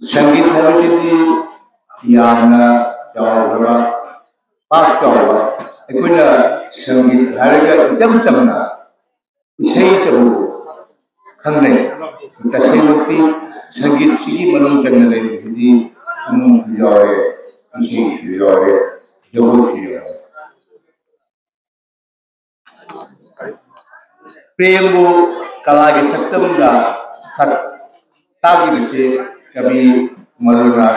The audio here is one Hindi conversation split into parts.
संगीत है यामना चावरा पाक चावरा अखोना संगीत है इचम चमना इसे चबू खंगने तसेमती संगीत की मनों चंगल लेदी यारे इसे यारे जबू यारे प्रेम वो कला के सत्तम का ताकि से कभी मरुना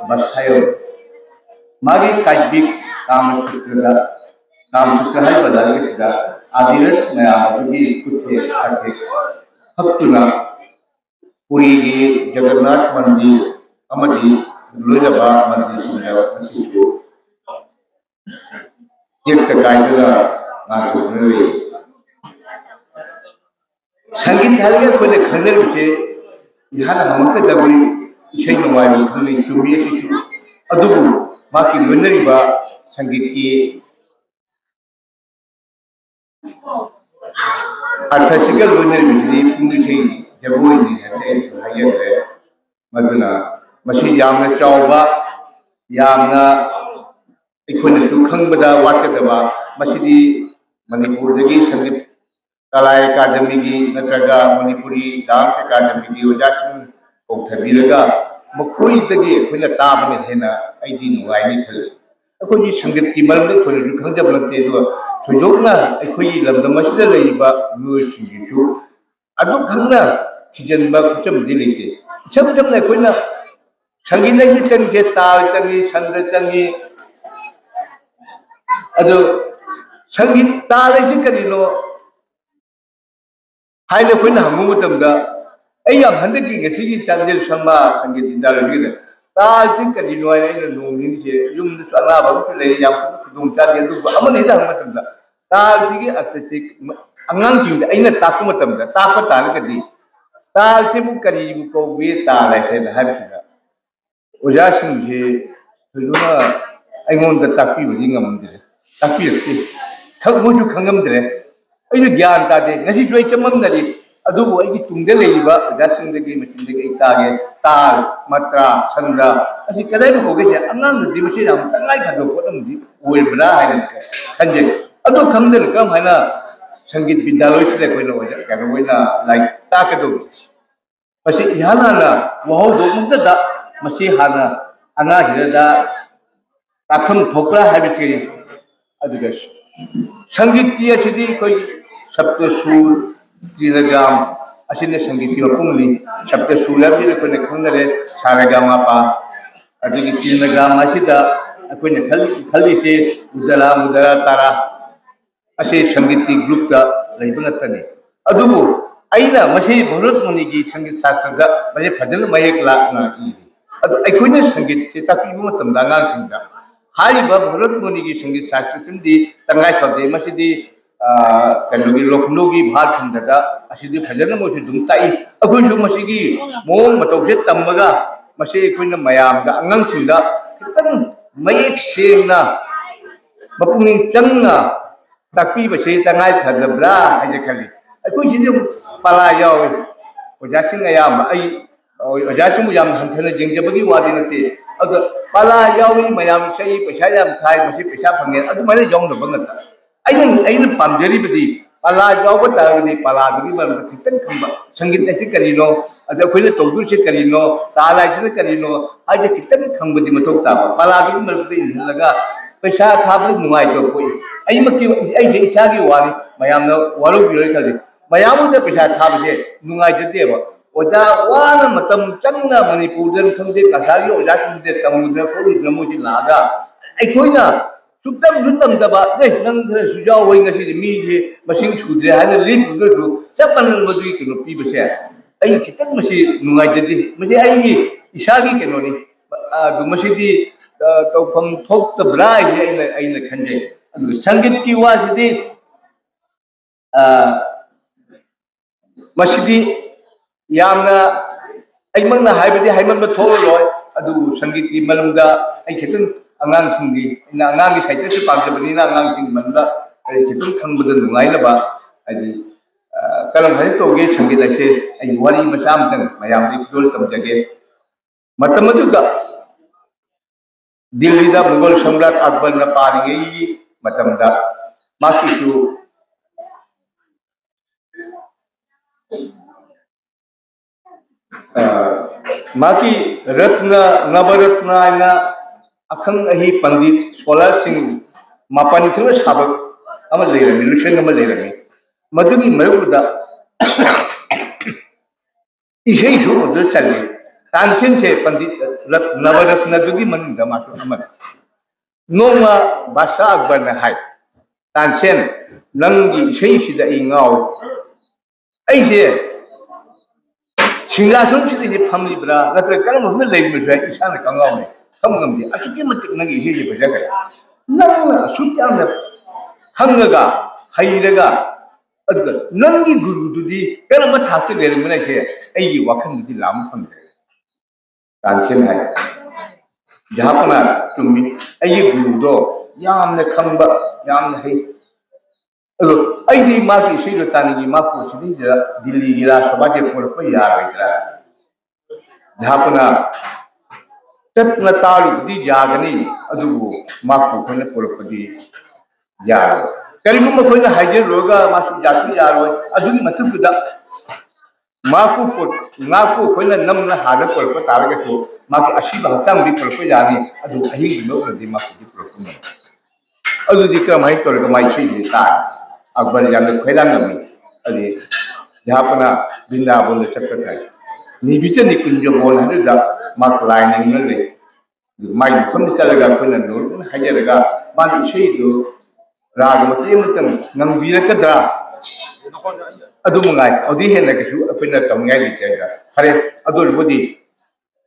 बसायो मागी काजबिक काम सूत्र है बदल के सिदा आदिरस मयामगी कुछ साथे हक्तुना पुरी की जगन्नाथ मंदिर अमदी लोजबा मंदिर सुनया मसीको एक कायदा नागुरे संगीत है कोई खंडर से यहाँ हम जगोरी इसे नवाई खंडे चुम्बी अदुबु माकी लोनरीबा संगीत की अर्थसिकल लोनरी पुंगी जगोई ने है मदना मसी यामना चावबा यामना इखोनसु खंगबदा वाटदबा मसीदी मणिपुरदगी संगीत कला अकादमी की नत्रगा मणिपुरी डांस अकादमी की ओजासिंग कौथबीरगा मखोईदगी अखोना ताबने हेना आइदी नुगाइनी खल अखोई संगीत की मरम अखोना खंजब लंते दो थोजोकना अखोई लमदम मसिदा लैबा म्यूजिक अदु खंगना थिजनबा खुचम दिलेते सब जमना अखोना संगीत की चंगे ताल चंगी संग चंगी अदु संगीत ताल से करिनो हाई कोई हंगू हंदी की चांदेल शर्मा संगीत इंदारी ताल से कहीं नोनी से यूम अनाब खुद चादे हंग ताल से अर्थ से अगर ताप ताप तारगदी ताल से करी कौबे ताल है ओजा तापीबदी ngमद्रे तापीरते मोजू खंगमद्रे ज्ञान तादे चमनरी तुंग ओजासी मचिन तागे ताल मत्रा संद्रा कदम होगे अगदी तंगाई खादोबरा है खजे खंगन कम है संगीत विद्यालय क्या लाइक ताकद यहाँ वहौदों हाँ अनाद ताफम थोपरा है संगीत की कोई सप्तसूर त्रिरगाम संगीत की मपुंगनी सप्तसूर खंगरे सारेगामापा त्रिरगाम खलीसे उदरा मुदरा तारा संगीत की ग्रुप लेबने भरत मुनि की संगीत शास्त्र मैं फजन मयक लाना अखोना संगीत से तापीब भरत मुनि की संगीत शास्त्र तंगाई फदे कहीं लखनऊ की भाषा फजन मोम ताई अखोसु मौम मतौसे तमगा मयाम अंगसिंग खितंग मयेक सेंगना मपुंग चंगना तापीबसे तंगाई फदब्रा है खली अखोई पला यावे ओजासिंग ओजासिंग याम हंथन जेंजबगी वादी नते अद पला यावी मयाम सही पैसा याम थाई मसी पैसा फंगे अदु माने जौनब ngata अइन पामजरीबदी पला याव तारगदी पला दुगी मरम खितंग खंबा संगीत ऐसे करिनो अद अखोइने तौदुर से करिनो ताल ऐसे करिनो आजे खितंग खंबदी मथौ ताबा पला दुगी मरम इनलगा पैसा थाबु नुमाय तो कोई अइमकी अइजे इसागी वानी मयाम वारो बिरो खली मयाम पैसा थाबसे नुमायजदेबा ओजा वाना मतम चंगना मणिपुर खंदे कसारी ओजा खंदे तमुद्र खोरुद्र मोजी लागा अखोइना सुतम सुतमदबा नंग सुजाव होई ngasi मीजे मसिंग सुद्रे हाने लिंगदु चपन मदुई किनो पीबसे आई खितंग मसी नुगाइजदि मसे आई इसागी किनोनी दु मसीदी तौफम थोक्तब्रा आइना खंजे संगीत की वासिदी मसीदी यामना अइमंगना हाइबदी हाइमंबा थोलोय अदु संगीत की मरमदा आई खितंग अगांसिंगी ina angangi saite se pamjabani na angangsing manba ai kitum khangbuda nungainaba ai karam hari toge संगीत से आई वरी मसाम तंग मयाम दी दोल तमजगे मतम अदुगा दिल्ली दा मुगल सम्राट अकबर न पारिंगई मतम दा माकिसु माकी रत्न नवरत्न आइना अखंग अही पंडित स्कॉलर सिंह मापन थुर साबक अमल लेरमी लुसेंग अमल लेरमी मधुगी मरुदा इसे सु उधर चले तानसेन से पंडित नवरत्न दुगी मनुदा मासु अमल नोमा बादशाह अकबर ने हाय तानसेन नंगी इसे सिदा इंगाव ऐसे सिंहासन से फमलीब्रा नत्र कम लेबे इसाना कंगावने कमगमदे असुकी मतिक नगी इसे बजागरे नंग असुक्याम हंगगा हैरगा अदुगा नंगी गुरुदुदी कलम थाक्ते लेरमने से अई वाखनदि लाम फंदे तानसेन हाय जहापना तुमी अई गुरुदो यामने खंबा यामने है अदो अईदी माकी सिगो तानिगी माको सिदी दिल्ली गिरा सबाजे पोरप यारैद्रा जहापना तत्न तारुदी जागनी अदुबो माको खने पोरपदी यारो करिगुम खोइना हाइजे रोगा मासु जासु यारो अदुगी मतुकुदा माको माको खोइना नमना हाना पोरप तारगसु माकी असिबा हतांग दी पोरप यानी अदु अही नोरदी माको दी पोरप अदुदी क्रमाई तोरगा माइसि ता अकबर जाने खेला नमी अरे जहापना बिंदाबोन चक्कर है निबिचे निकुंज बोल है दा माक लाइनिंग में ले माइक फन चलेगा कोई नूर हाइजेगा मान इसे दो राग मते मतन नंबीरकद्रा अदुमंगाय अदि हेन केसु अपिना तमंगाय लितेगा खरे अदुरबुदी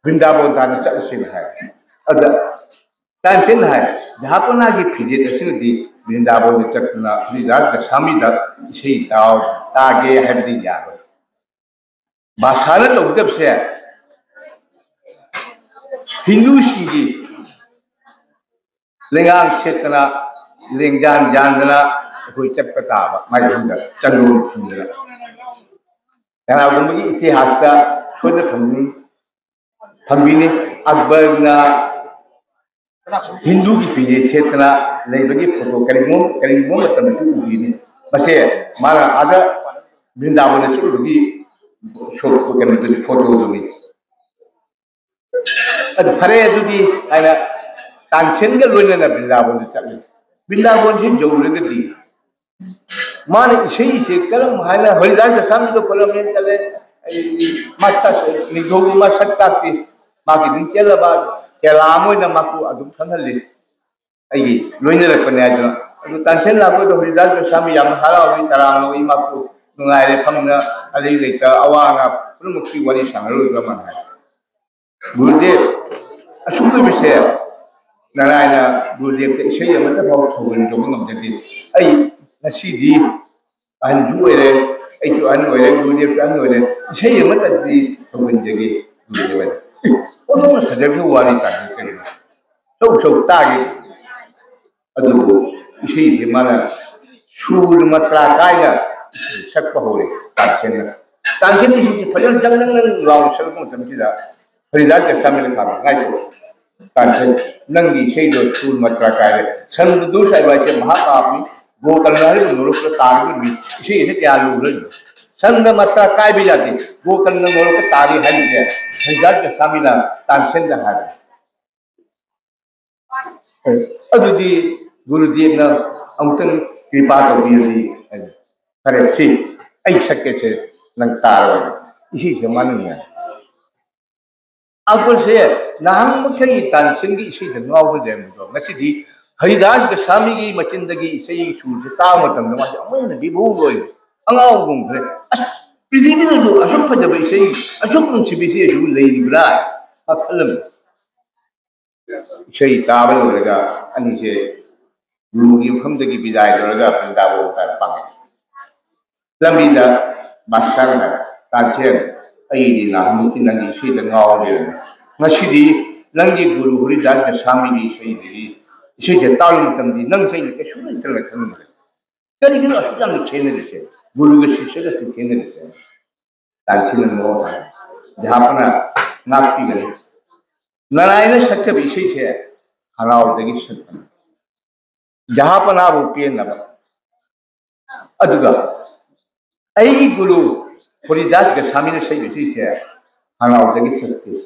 बिंदाबोन तान चलसिन है अदा तानसेन है जहापना की फिजे दसिनदी बिंदाबोन चकना रिजाज सामीदा इसे ताव तागे हैबदी यारो बासाना लौदब से हिंदू सिंगी लेंगांग सेतना लेंजान जानना कोई चपकता माय हुंदा चंगुल सुंदरा याना गुंबगी इतिहास का खोज थम्बीने अकबर ना हिंदू की पीजे सेतना लेबगी फोटो करिमो मतम उबीने बसे मारा आदा वृंदावन चुरुगी शो के फोटो दुमी अद फरे अदुदी आना तानसेन के लोइना वृंदावन चले वृंदावन से जौरगदी मान इसे से करम हाना हरिदास सामी तो कोलम ने चले माता से निधो मा सत्ता की माकी दिन चलबा केलामोय न माकू अदुम खनली आई लोइना रखने आजो अदु तानसेन लाको तो हरिदास सामी याम हारा होई तराम होई माकू नुंगाइरे फंगना अले लेता अवाना पुरमुखी वरी सांगरो गमन है गुरुदेव असुकुई विषय नारायण गुरुदेव के इसे अमत भाव थोगन तो ngam ai ngasidi anju ere ai tu anu ere gurudev tu anu ere ise अमत दी थोगन जगे गुरुदेव ओनो सजग वाली का के सौ तागे अदु इसे जे माना सूर मात्रा कायगा सकप होरे तानसेन की फजल जंगल लाव सलको तमचिदा हरिदास के सामने खा गाइको तानसेन नंगी सेदो सूर मात्रा कायरे संग दूसरा वासे महापापी गोकर्णहरि नोरुक तारगी भी इसे इसे क्या लूरन संग मात्रा काय भी जाती गोकर्ण नोरुक तारी है जे हरिदास के सामने तानसेन का हार अदुदी गुरुदेव ना अमुतन कृपा तो भी खरे सी आई सके से नंग तार इसी से माननीय अकबर से नाहंग मुख्य तानसेन की इसे गाव जेमदो ngasidi हरिदास के स्वामी की मचिंदगी इसे सूर से ता मतम मा अमन बिबु रोय अंगाव गुम खरे अस पृथ्वी दो असुक फजब इसे असुक नुसिबि से सु लेरिब्रा अखलम इसे ताबल होरगा अनि से गुरुगी फमदगी विदाय दरगा पंदाबो का पांगे लमीदा बादशाह है तानसेन आई नाहंग की नंगी से गाव दे ngasidi नंगी गुरु हरिदास के स्वामी की सही दगी इसे जताल मतंदी नंग सही के शुरू चल खन करी के असुजान खेने से गुरु के शिष्य के खेने से तानसेन नो जहापना नापी गए नारायण सत्य विषय से हरावदगी सत्य जहापना पेनब गुरु हरिदास गोस्वामी से विषय से हरावदगी सत्य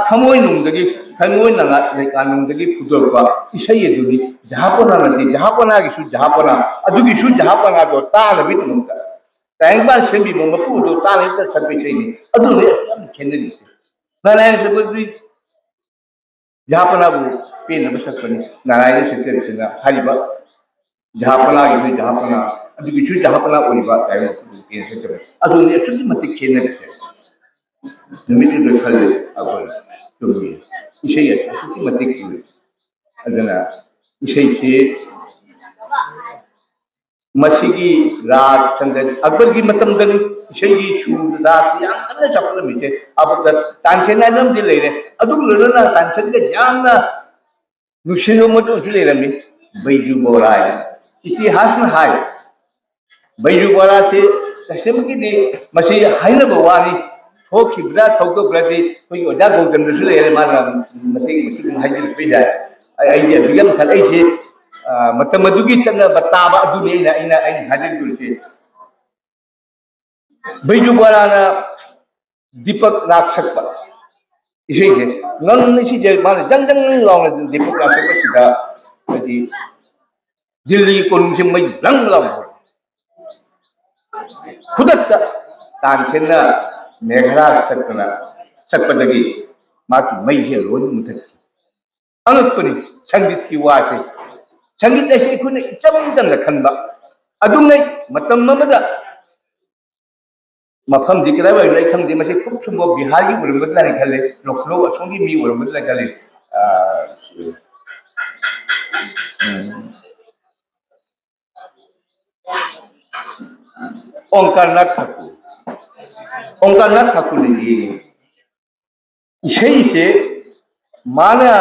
थमोई नुंदगी थमोई नंगा लेका नुंदगी फुदोरपा इसई दुनी जहापना नदी जहापना की जहापना अदुगी जहापना दो तान बित मुंता तांगबा सेंबी ममपु दो तान इतर सत्य सेनी अदुने असम खेनरी से नारायण से बुद्धि जहापना वो पेन बसकनी नारायण से तेरसना हरिबा जहापना की जहापना अदुगी जहापना ओरिबा तांग पेन से तेरे अदुने असुदी मति खेनरी से नमिति खले अगर तुमने इसे असुदी मति की अदना इसे से मसीगी राज चंद्र अकबर की मतम दन इसेगी शूरदा याम कन्ना चपल मिचे अब तानसेन नाम दि लेरे अदु लरना तानसेन के यामना नुसिनो मतो दि लेरमी बैजू बोरा इतिहास में हाय बैजू बोरा से तसेम की दि मसी हाइना बवानी थोखिब्रा थौकब्रादि कोई ओजा गौतम दसु लेरे माना मते मसु हाइजि पे जाय आइडिया बिगम खल ऐसे मतम अदुगी चंगा बताबा अदुने ina hadin dulce Baiju Borana दीपक राक्षक पर इसे है नन इसी जे माने जंग जंग लाउन दीपक राक्षक पर सीधा यदि दिल्ली को नुचे मई रंग लाउन खुदत तानसेना मेघरा सकना सकपदगी माकी मई से लोन मुथक अंगपनी संगीत की वासे संगीत ऐसे खुने चम चम खनबा अदुनै मतम ममदा मफम दिखरा बै लै खंदे मसे खूब सुबो बिहार की उरमत लाने खले लोखलो असोंगी मी उरमत ला खले ओंकारनाथ ठाकुर ने इसे से माना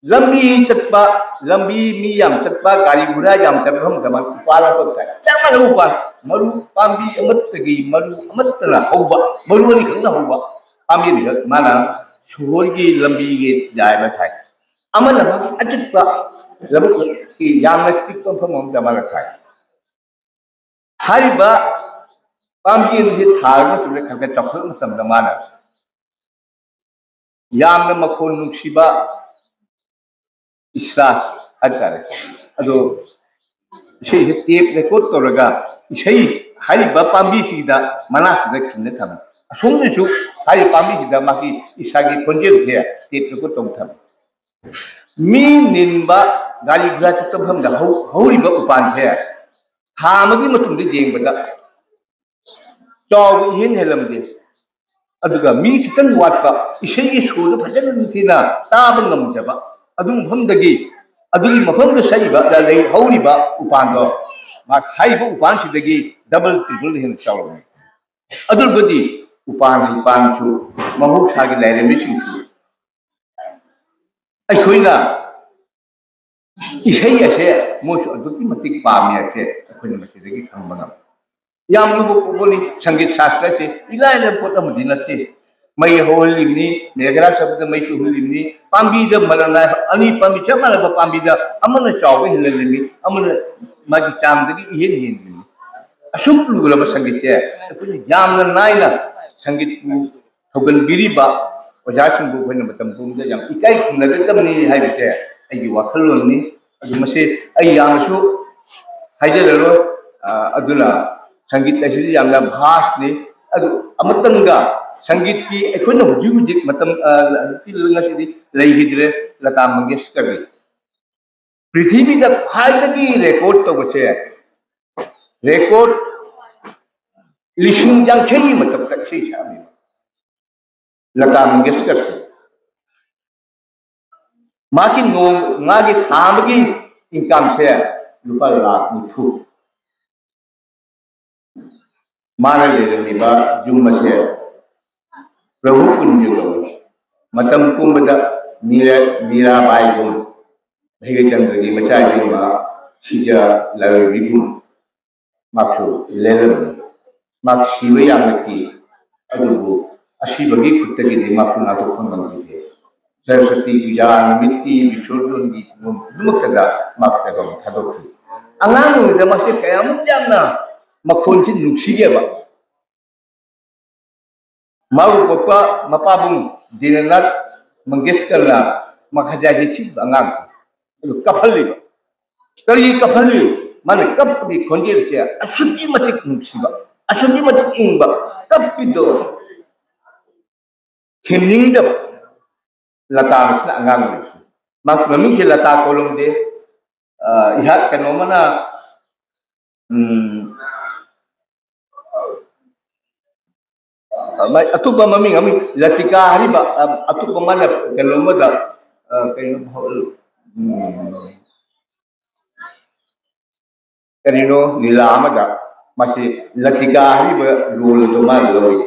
लंबी चटपा लंबी मी याम चटपा गाड़ी घोड़ा याम चटपा हम दमा पाला पता चमन उपान मरु पांबी अमतगी मरु अमतना होबा मरु नि खंगना होबा पांबी नि माना सोहर की लंबी के जाय बथाय अमन अचटपा लब की याम स्टिक पंफम हम दमा रखाय हारिबा पांबी नि थार में तुले खंगे चखल मतम दमाना याम न मखोन नुक्सिबा इस्लास हटारे अदो इसे टेप रिकॉर्ड तौरगा इसे हारिबा पांबी सिदा मना सिदा खिन्ने थम असोंगसु हारि पांबी सिदा माकी इसागी खोंजेल थे टेप रिकॉर्ड तौर थम मी निनबा गाड़ी घोड़ा चतम हम दा हौरिबा उपान थे थामगी मतुंदे जेंबदा चाव हिन हेलमदे अदुगा मी कितन वाटपा इसेगी सोल फजन निथिना ताब ngमजबा अदुम भमदगी अदुगी मफमद सैबा लै हौरिबा उपानदो मा हाइबो उपान सिदगी डबल ट्रिपल हेन चावने अदुबदी उपान हिपानसु महौसागी लाइरेमि सिंसु अखोइना इसे असे मोसु अदुगी मतिक पामे असे अखोइना मसिदगी खंबना याम लुबो पोनी संगीत शास्त्र से इलाइले पोतम दिनते मई होलिमनी मेघरा शब्द मई होलिमनी पांबी द मरना अनि पांबी चमन ब पांबी द अमन चाव हिललेमी अमन मागी चामदगी इहेन हिन असुम लुगलब संगीत है तो याम नाइना संगीत को थोगन बिरिबा ओजा संगु होइन मतम बुमदे याम इकाई खुनगदमनी हाइबते अगी वाखलोनी अदु मसे अई यामसु हाइजररो अदुना संगीत ऐसी यामना भास ने अदु अमतंगा संगीत की एखोना हुजी हुजी मतम तिलंगसिदी लैहिद्रे लता मंगेशकर पृथ्वी का खाइदगी रिकॉर्ड तो बचे रिकॉर्ड लिसिंग यांखेगी मतलब तक से शामिल लता मंगेशकर से माकी नो मागी थामगी इनकम से रुपा लाख निफु माना लेनिबा जुम से प्रभु कुंजगो मतम कुंबदा मीरा बाई गुम भैगे चंद्र की मचाई मा सिजा लविबु माक्षु लेलन माक्षिवे यामकी अदुबु ꯑꯁꯤꯕꯒꯤ ꯈꯨꯠꯇꯒꯤꯗꯤ ꯃꯥꯄꯨ ꯉꯥꯛꯊꯣꯛꯄ ꯉꯝꯈꯤꯗꯦ ꯁꯔꯁꯋꯇꯤ ꯄꯨꯖꯥ ꯅꯨꯃꯤꯠꯀꯤ ꯕꯤꯁꯣꯔꯖꯣꯟꯒꯤ ꯀꯨꯝꯑꯣꯟ ꯈꯨꯗꯤꯡꯃꯛꯇꯗ ꯃꯥꯛꯇꯒ ꯊꯥꯗꯣꯛꯈꯤ ꯑꯉꯥꯡ ꯑꯣꯏꯔꯤꯉꯩꯗ ꯃꯥꯁꯦ ꯀꯌꯥꯃꯨꯛ ꯌꯥꯝꯅ ꯃꯈꯣꯟꯁꯤ ꯅꯨꯡꯁꯤꯒꯦꯕ ꯃꯥꯕꯨ ꯄꯣꯛꯄ ꯃꯄꯥꯕꯨꯡ ꯗꯤꯅꯦꯅꯥꯊ ꯃꯪꯒꯦꯁꯀꯔꯅ ꯃꯈꯥꯖꯥꯏꯁꯤ ꯁꯤꯕ ꯑꯉꯥꯡꯁꯦ ꯑꯗꯨ ꯀꯞꯍꯜꯂꯤꯕ ꯀꯔꯤ ꯀꯞꯍꯜꯂꯤ ꯃꯥꯅ ꯀꯞꯄꯒꯤ ꯈꯣꯟꯖꯦꯜꯁꯦ ꯑꯁꯨꯛꯀꯤ ꯃꯇꯤꯛ ꯅꯨꯡꯁꯤꯕ ꯑꯁꯨꯛꯀꯤ ꯃꯇꯤꯛ ꯏꯪꯕ ꯀꯞꯄꯤꯗꯣ ꯊꯦꯝꯅꯤꯡꯗꯕ ꯂꯇꯥꯁꯤꯅ ꯑꯉꯥꯡ ꯑꯣꯏꯔꯤꯁꯤ ꯃꯃꯤꯡꯁꯦ ꯂꯇꯥ ꯀꯧꯔꯝꯗꯦ ꯏꯍꯥꯛ ꯀꯩꯅꯣꯃꯅ ꯑꯇꯣꯞꯄ ꯃꯃꯤꯡ ꯑꯃ ꯂꯇꯤꯀꯥ ꯍꯥꯏꯔꯤꯕ ꯑꯇꯣꯞꯄ ꯃꯥꯅ ꯀꯩꯅꯣꯃꯗ ꯀꯩꯅꯣ ꯀꯔꯤꯅꯣ ꯂꯤꯂꯥ ꯑꯃꯗ ꯃꯁꯤ ꯂꯇꯤꯀꯥ ꯍꯥꯏꯔꯤꯕ ꯔꯣꯜ ꯑꯗꯨ ꯃꯥꯅ ꯂꯧꯏ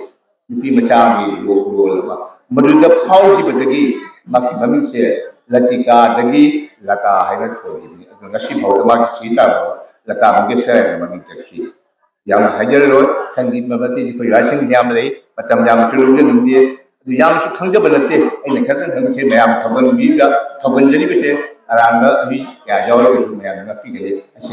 ꯅꯨꯄꯤ ꯃꯆꯥ ꯑꯃꯒꯤ ꯔꯣꯜ ꯑꯃ ꯃꯗꯨꯗ ꯐꯥꯎꯈꯤꯕꯗꯒꯤ ꯃꯥꯒꯤ ꯃꯃꯤꯡꯁꯦ ꯂꯇꯤꯀꯥꯗꯒꯤ ꯂꯇꯥ ꯍꯥꯏꯅ ꯊꯣꯟꯈꯤꯕꯅꯤ ꯑꯗꯨ ꯉꯁꯤ ꯐꯥꯎꯗ ꯃꯥꯒꯤ ꯁꯤ ꯇꯥꯕ ꯂꯇꯥ ꯃꯪꯒꯦꯁꯀꯔ ꯍꯥꯏꯅ ꯃꯃꯤꯡ ꯆꯠꯈꯤ ꯌꯥꯝꯅ ꯍꯥꯏꯖꯔꯔꯣꯏ ꯁꯪꯒꯤꯠ ꯃꯔꯝꯗꯤ ꯑꯩꯈꯣꯏ ꯋꯥꯍꯩꯁꯤꯡ ꯌꯥꯝ ꯂꯩ ꯃꯇꯝ ꯌꯥꯝꯅꯁꯨ ꯂꯧꯖꯅꯤꯡꯗꯦ ꯑꯗꯨ ꯌꯥꯝꯅꯁꯨ ꯈꯪꯖꯕ ꯅꯠꯇꯦ ꯑꯩꯅ ꯈꯔꯇꯪ ꯈꯪꯕꯁꯦ ꯃꯌꯥꯝ ꯊꯧꯒꯟꯖꯔꯤꯕꯁꯦ ꯑꯔꯥꯟꯕ ꯃꯤ ꯀꯌꯥ ꯌꯥꯎꯔꯒꯁꯨ ꯃꯌꯥꯝꯅ ꯉꯥꯛꯄꯤꯒꯅꯤ ꯑꯁꯤ